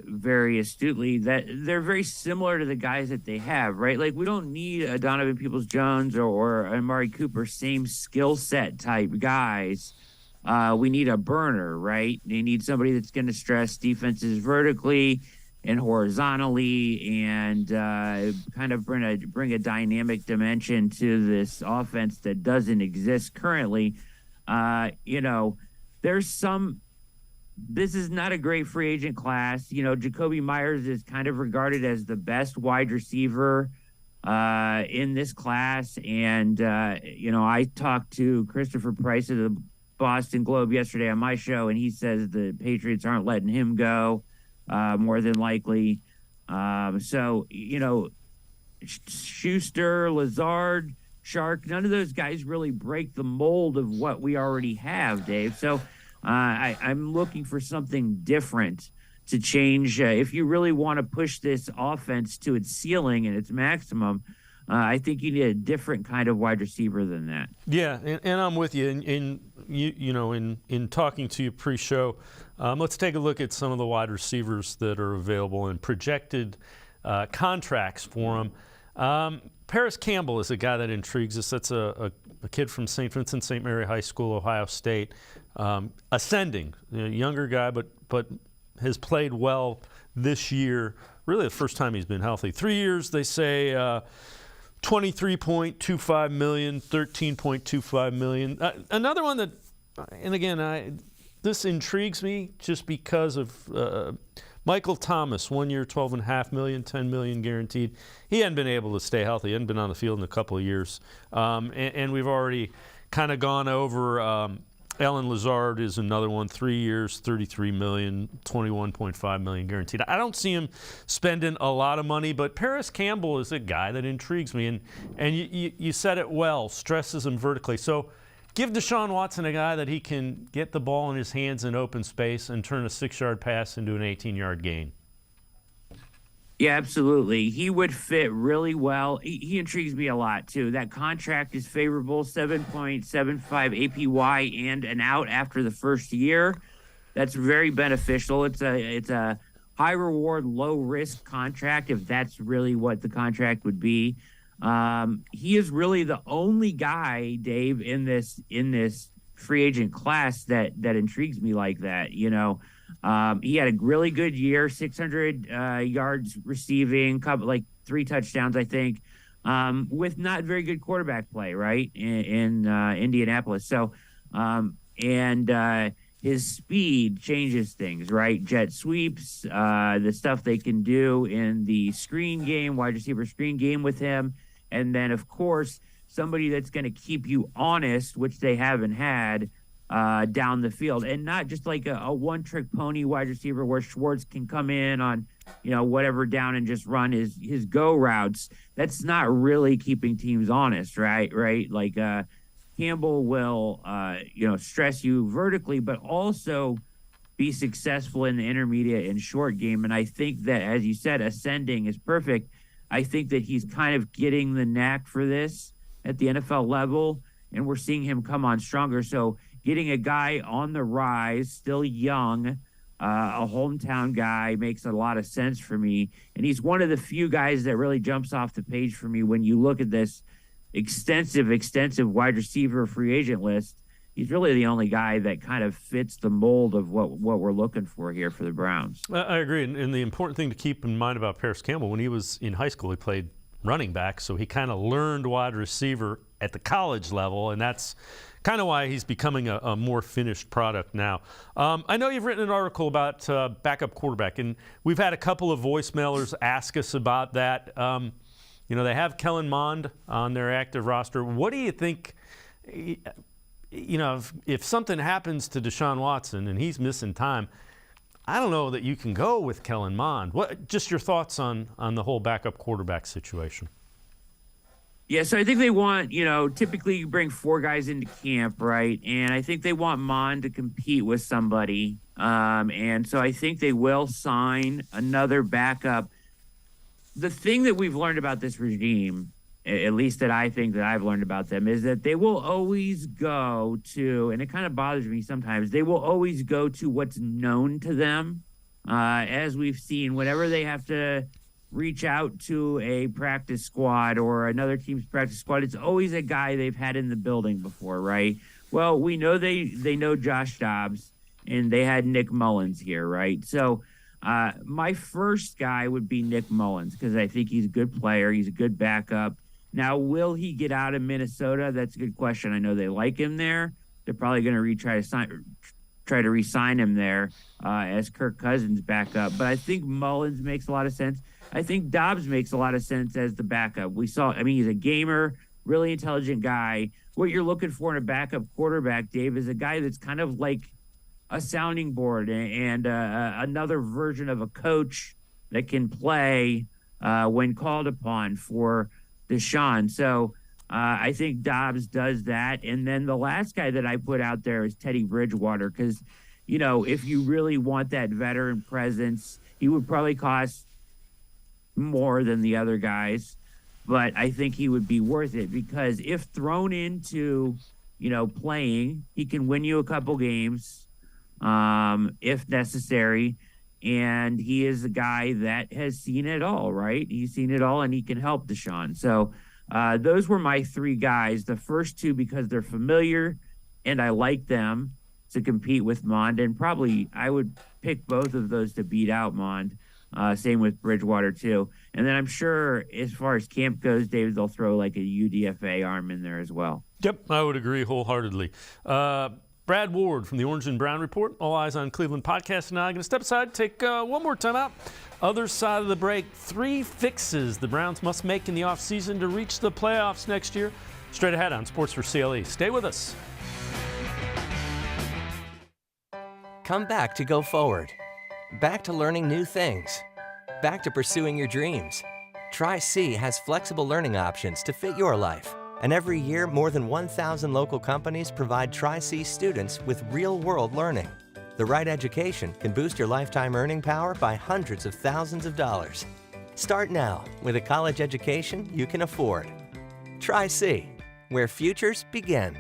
very astutely, that they're very similar to the guys that they have, right? Like, we don't need a Donovan Peoples-Jones or Amari Cooper, same skill set type guys. We need a burner, right? You need somebody that's going to stress defenses vertically and horizontally, and kind of bring a dynamic dimension to this offense that doesn't exist currently. This is not a great free agent class. Jacoby Myers is kind of regarded as the best wide receiver in this class. And, I talked to Christopher Price of the Boston Globe yesterday on my show, and he says the Patriots aren't letting him go. More than likely. Schuster, Lazard, Chark, none of those guys really break the mold of what we already have, Dave. So I'm looking for something different to change. If you really want to push this offense to its ceiling and its maximum, I think you need a different kind of wide receiver than that. Yeah, and I'm with you. In talking to you pre-show, let's take a look at some of the wide receivers that are available and projected contracts for them. Paris Campbell is a guy that intrigues us. That's a kid from St. Vincent St. Mary High School, Ohio State, ascending, younger guy, but has played well this year. Really, the first time he's been healthy. 3 years, they say. $23.25 million, $13.25 million. Another one that, and again, this intrigues me just because of Michael Thomas, 1 year, $12.5 million, $10 million guaranteed. He hadn't been able to stay healthy. He hadn't been on the field in a couple of years. And we've already kind of gone over Allen Lazard is another one, 3 years, $33 million, $21.5 million guaranteed. I don't see him spending a lot of money, but Paris Campbell is a guy that intrigues me. And you said it well, stresses him vertically. So give Deshaun Watson a guy that he can get the ball in his hands in open space and turn a 6-yard pass into an 18-yard gain. Yeah, absolutely. He would fit really well. He intrigues me a lot, too. That contract is favorable, 7.75 APY and an out after the first year. That's very beneficial. It's a high reward, low risk contract, if that's really what the contract would be. He is really the only guy, Dave, in this free agent class that intrigues me like that. He had a really good year, 600 yards receiving, like 3 touchdowns, I think, with not very good quarterback play, right, in Indianapolis. So, his speed changes things, right? Jet sweeps, the stuff they can do in the screen game, wide receiver screen game with him. And then, of course, somebody that's going to keep you honest, which they haven't had down the field. And not just like a one-trick pony wide receiver where Schwartz can come in on, whatever down and just run his go routes. That's not really keeping teams honest, right? Like Campbell will, stress you vertically, but also be successful in the intermediate and short game. And I think that, as you said, ascending is perfect. I think that he's kind of getting the knack for this at the NFL level, and we're seeing him come on stronger. So getting a guy on the rise, still young, a hometown guy makes a lot of sense for me. And he's one of the few guys that really jumps off the page for me when you look at this extensive wide receiver free agent list. He's really the only guy that kind of fits the mold of what we're looking for here for the Browns. I agree. And the important thing to keep in mind about Paris Campbell, when he was in high school, he played running back, so he kind of learned wide receiver at the college level, and that's kind of why he's becoming a more finished product now. I know you've written an article about backup quarterback, and we've had a couple of voicemailers ask us about that. They have Kellen Mond on their active roster. What do you think, if something happens to Deshaun Watson and he's missing time, I don't know that you can go with Kellen Mond. Just your thoughts on the whole backup quarterback situation? Yeah, so I think they want, typically you bring 4 guys into camp, right? And I think they want Mond to compete with somebody. And so I think they will sign another backup. The thing that we've learned about this regime, at least that I think that I've learned about them, is that they will always go to, and it kind of bothers me sometimes, they will always go to what's known to them. As we've seen, whenever they have to reach out to a practice squad or another team's practice squad, it's always a guy they've had in the building before, right? Well, we know they know Josh Dobbs, and they had Nick Mullins here, right? So my first guy would be Nick Mullins, because I think he's a good player. He's a good backup. Now, will he get out of Minnesota? That's a good question. I know they like him there. They're probably going to try to re-sign him there as Kirk Cousins backup. But I think Mullins makes a lot of sense. I think Dobbs makes a lot of sense as the backup. He's a gamer, really intelligent guy. What you're looking for in a backup quarterback, Dave, is a guy that's kind of like a sounding board and another version of a coach that can play when called upon for Deshaun. So I think Dobbs does that. And then the last guy that I put out there is Teddy Bridgewater, because, if you really want that veteran presence, he would probably cost more than the other guys, but I think he would be worth it, because if thrown into, playing, he can win you a couple games if necessary. And he is a guy that has seen it all, right? He's seen it all, and he can help Deshaun. So those were my 3 guys. The first 2 because they're familiar and I like them to compete with Mond. And probably I would pick both of those to beat out Mond. Same with Bridgewater, too. And then I'm sure as far as camp goes, David, they'll throw like a UDFA arm in there as well. Yep, I would agree wholeheartedly. Brad Ward from the Orange and Brown Report, All Eyes on Cleveland podcast. Now I'm going to step aside, take one more time out. Other side of the break, 3 fixes the Browns must make in the offseason to reach the playoffs next year. Straight ahead on Sports4CLE. Stay with us. Come back to go forward. Back to learning new things. Back to pursuing your dreams. Tri-C has flexible learning options to fit your life. And every year, more than 1,000 local companies provide Tri-C students with real-world learning. The right education can boost your lifetime earning power by hundreds of thousands of dollars. Start now with a college education you can afford. Tri-C, where futures begin.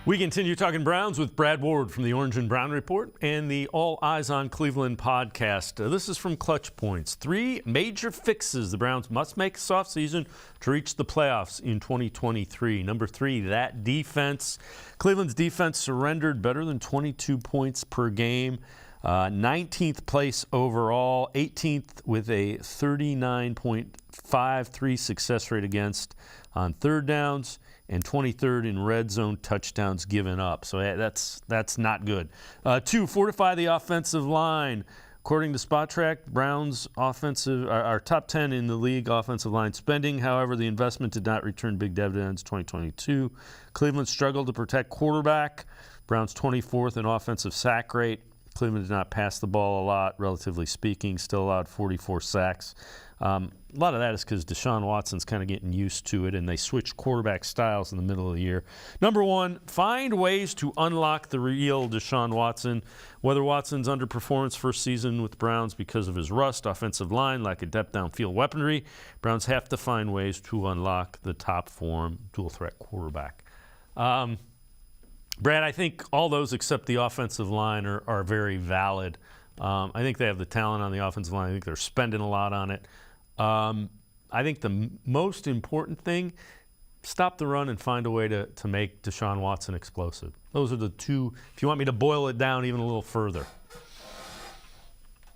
We continue talking Browns with Brad Ward from the Orange and Brown Report and the All Eyes on Cleveland podcast. This is from Clutch Points. 3 major fixes the Browns must make this offseason to reach the playoffs in 2023. Number 3, that defense. Cleveland's defense surrendered better than 22 points per game 19th place overall, 18th with a 39.53 success rate against on third downs, and 23rd in red zone touchdowns given up. So that's not good. 2, fortify the offensive line. According to Spot Track, Browns offensive are top 10 in the league offensive line spending. However, the investment did not return big dividends 2022. Cleveland struggled to protect quarterback. Browns 24th in offensive sack rate. Cleveland did not pass the ball a lot, relatively speaking. Still allowed 44 sacks. A lot of that is because Deshaun Watson's kind of getting used to it, and they switched quarterback styles in the middle of the year. Number 1, find ways to unlock the real Deshaun Watson. Whether Watson's underperformance first season with the Browns because of his rust, offensive line, lack of depth downfield weaponry, Browns have to find ways to unlock the top form, dual-threat quarterback. Brad, I think all those except the offensive line are very valid. I think they have the talent on the offensive line. I think they're spending a lot on it. I think the most important thing, stop the run and find a way to make Deshaun Watson explosive. Those are the two, if you want me to boil it down even a little further.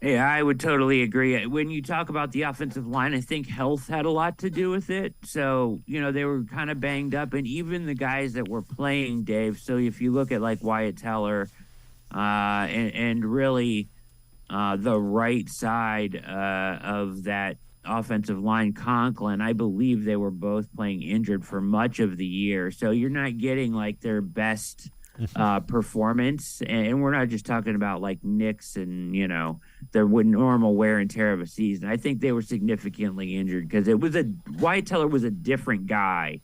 Yeah, I would totally agree. When you talk about the offensive line, I think health had a lot to do with it. So, they were kind of banged up, and even the guys that were playing, Dave. So if you look at like Wyatt Teller and really the right side of that offensive line, Conklin, I believe they were both playing injured for much of the year. So you're not getting like their best performance. And we're not just talking about like nicks and, their normal wear and tear of a season. I think they were significantly injured because Wyatt Teller was a different guy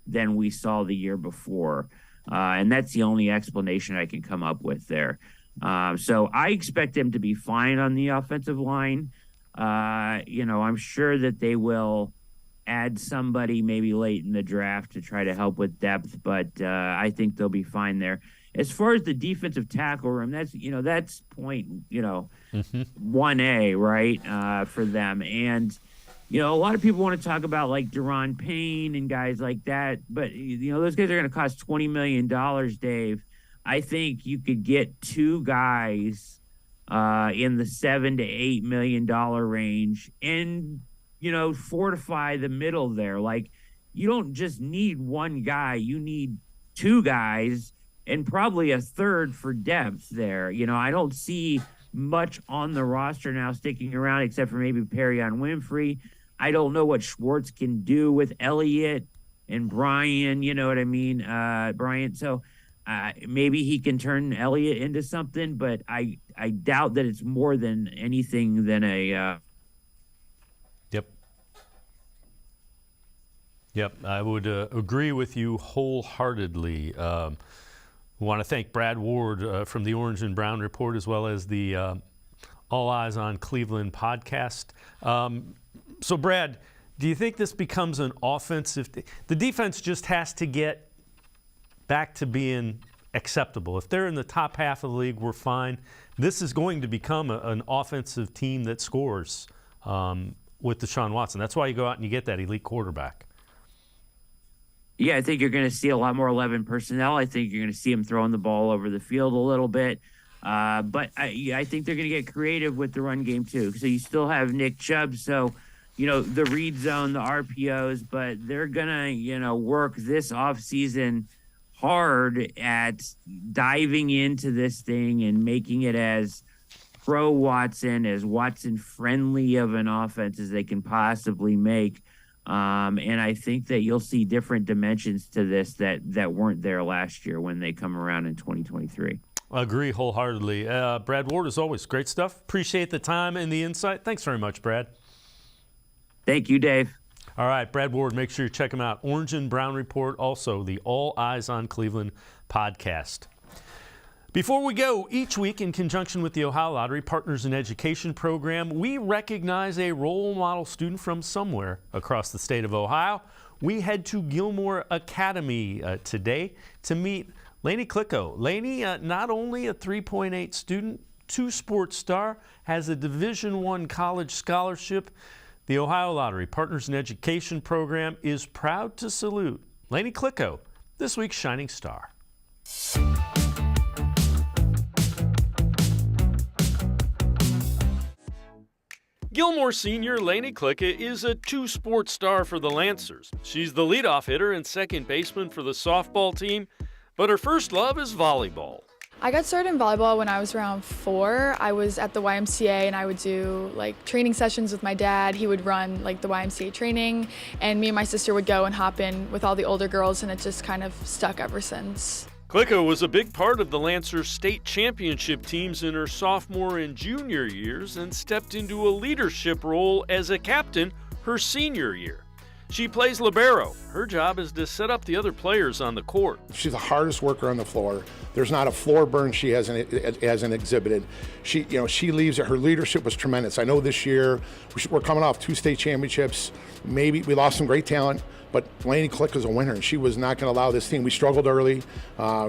than we saw the year before. And that's the only explanation I can come up with there. So I expect them to be fine on the offensive line. I'm sure that they will add somebody maybe late in the draft to try to help with depth, but I think they'll be fine there. As far as the defensive tackle room, that's point, 1A, right, for them. And, a lot of people want to talk about like Daron Payne and guys like that, but, those guys are going to cost $20 million, Dave. I think you could get 2 guys in the $7 to $8 million range and, fortify the middle there. Like, you don't just need one guy, you need 2 guys and probably a third for depth there. I don't see much on the roster now sticking around except for maybe Perion Winfrey. I don't know what Schwartz can do with Elliott and Brian, you know what I mean? Brian. So maybe he can turn Elliott into something, but I doubt that it's more than anything than a Yep, I would agree with you wholeheartedly. We want to thank Brad Ward from the Orange and Brown Report, as well as the All Eyez on Cleveland podcast. So, Brad, do you think this becomes an offensive? The defense just has to get back to being acceptable. If they're in the top half of the league, we're fine. This is going to become an offensive team that scores with Deshaun Watson. That's why you go out and you get that elite quarterback. Yeah, I think you're going to see a lot more 11 personnel. I think you're going to see them throwing the ball over the field a little bit. But I think they're going to get creative with the run game, too. So you still have Nick Chubb. So, the read zone, the RPOs, but they're going to, work this offseason hard at diving into this thing and making it as pro-Watson, as Watson-friendly of an offense as they can possibly make. And I think that you'll see different dimensions to this that weren't there last year when they come around in 2023. I agree wholeheartedly. Brad Ward, as always, great stuff. Appreciate the time and the insight. Thanks very much, Brad. Thank you, Dave. All right, Brad Ward, make sure you check him out. Orange and Brown Report, also the All Eyez on Cleveland podcast. Before we go, each week in conjunction with the Ohio Lottery Partners in Education program, we recognize a role model student from somewhere across the state of Ohio. We head to Gilmore Academy today to meet Lainey Klicko. Lainey, not only a 3.8 student, 2-sport star, has a Division I college scholarship. The Ohio Lottery Partners in Education program is proud to salute Lainey Klicko, this week's Shining Star. Gilmore senior Lainey Klicka is a two-sport star for the Lancers. She's the leadoff hitter and second baseman for the softball team, but her first love is volleyball. I got started in volleyball when I was around 4. I was at the YMCA and I would do like training sessions with my dad. He would run like the YMCA training, and me and my sister would go and hop in with all the older girls, and it just kind of stuck ever since. Klicka was a big part of the Lancers state championship teams in her sophomore and junior years and stepped into a leadership role as a captain her senior year. She plays libero. Her job is to set up the other players on the court. She's the hardest worker on the floor. There's not a floor burn she hasn't exhibited. She leaves it. Her leadership was tremendous. I know this year we're coming off 2 state championships. Maybe we lost some great talent, but Lainey Klicka is a winner, and she was not going to allow this team. We struggled early.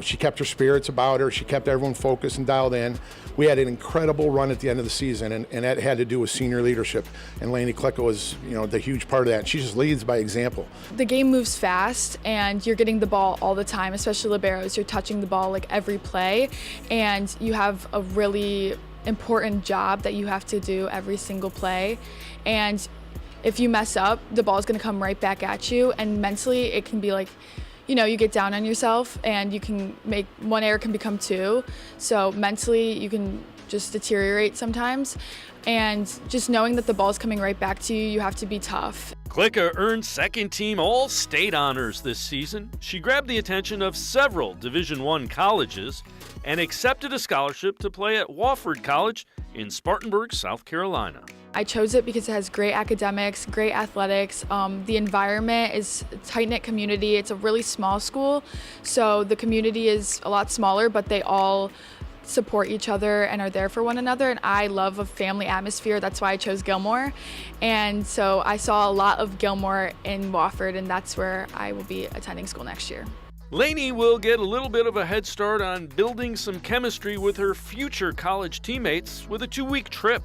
She kept her spirits about her. She kept everyone focused and dialed in. We had an incredible run at the end of the season, and that had to do with senior leadership. And Lainey Klicka was, the huge part of that. And she just leads by example. The game moves fast, and you're getting the ball all the time, especially liberos. You're touching the ball like every play, and you have a really important job that you have to do every single play. And if you mess up, the ball is going to come right back at you, and mentally it can be like, you get down on yourself, and you can make one error can become 2. So mentally you can just deteriorate sometimes, and just knowing that the ball is coming right back to you, you have to be tough. Klicka earned second-team All-State honors this season. She grabbed the attention of several Division I colleges and accepted a scholarship to play at Wofford College in Spartanburg, South Carolina. I chose it because it has great academics, great athletics. The environment is a tight-knit community. It's a really small school, so the community is a lot smaller, but they all support each other and are there for one another, and I love a family atmosphere. That's why I chose Gilmore, and so I saw a lot of Gilmore in Wofford, and that's where I will be attending school next year. Lainey will get a little bit of a head start on building some chemistry with her future college teammates with a 2-week trip.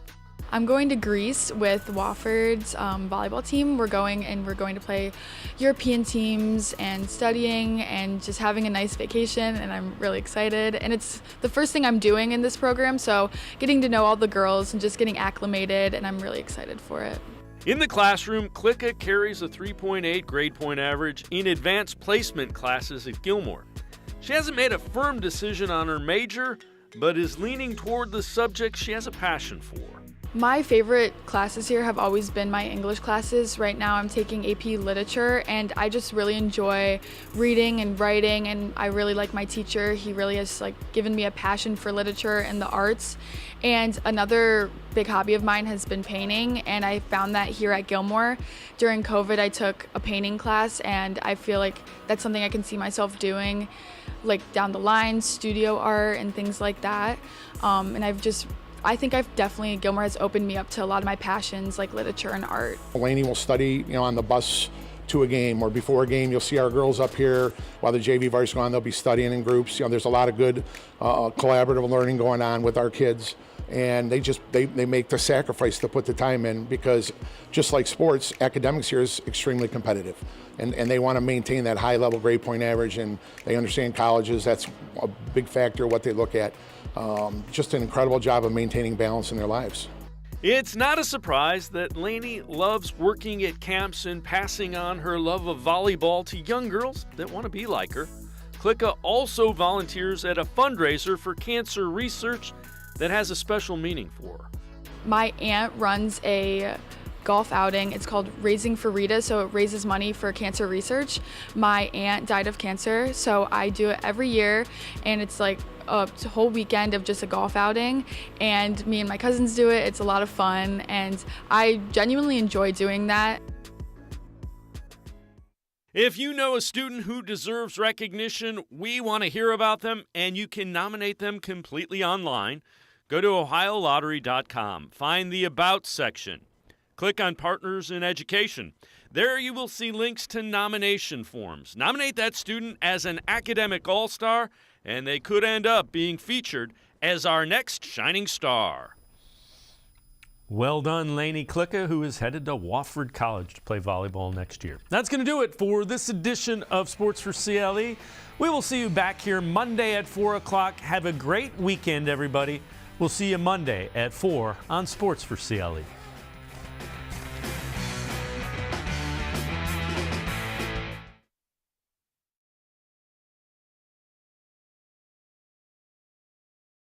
I'm going to Greece with Wofford's volleyball team. We're going to play European teams and studying and just having a nice vacation, and I'm really excited. And it's the first thing I'm doing in this program, so getting to know all the girls and just getting acclimated, and I'm really excited for it. In the classroom, Klicka carries a 3.8 grade point average in advanced placement classes at Gilmore. She hasn't made a firm decision on her major, but is leaning toward the subject she has a passion for. My favorite classes here have always been my English classes. Right now I'm taking AP Literature, and I just really enjoy reading and writing, and I really like my teacher. He really has given me a passion for literature and the arts. And another big hobby of mine has been painting, and I found that here at Gilmore. During COVID, I took a painting class, and I feel like that's something I can see myself doing, down the line, studio art and things like that. I think Gilmore has opened me up to a lot of my passions like literature and art. Lainey will study, on the bus to a game or before a game. You'll see our girls up here while the JV varsity go on. They'll be studying in groups. There's a lot of good collaborative learning going on with our kids, and they make the sacrifice to put the time in, because just like sports, academics here is extremely competitive, and they want to maintain that high level grade point average, and they understand colleges. That's a big factor what they look at. Just an incredible job of maintaining balance in their lives. It's not a surprise that Lainey loves working at camps and passing on her love of volleyball to young girls that want to be like her. Klicka also volunteers at a fundraiser for cancer research that has a special meaning for her. My aunt runs a golf outing. It's called Raising for Rita, so it raises money for cancer research. My aunt died of cancer, so I do it every year, and it's a whole weekend of just a golf outing, and me and my cousins do it. It's a lot of fun, and I genuinely enjoy doing that. If you know a student who deserves recognition, we want to hear about them, and you can nominate them completely online. Go to OhioLottery.com, find the About section. Click on Partners in Education. There you will see links to nomination forms. Nominate that student as an academic all-star, and they could end up being featured as our next shining star. Well done, Lainey Klicka, who is headed to Wofford College to play volleyball next year. That's going to do it for this edition of Sports for CLE. We will see you back here Monday at 4 o'clock. Have a great weekend, everybody. We'll see you Monday at 4 on Sports for CLE.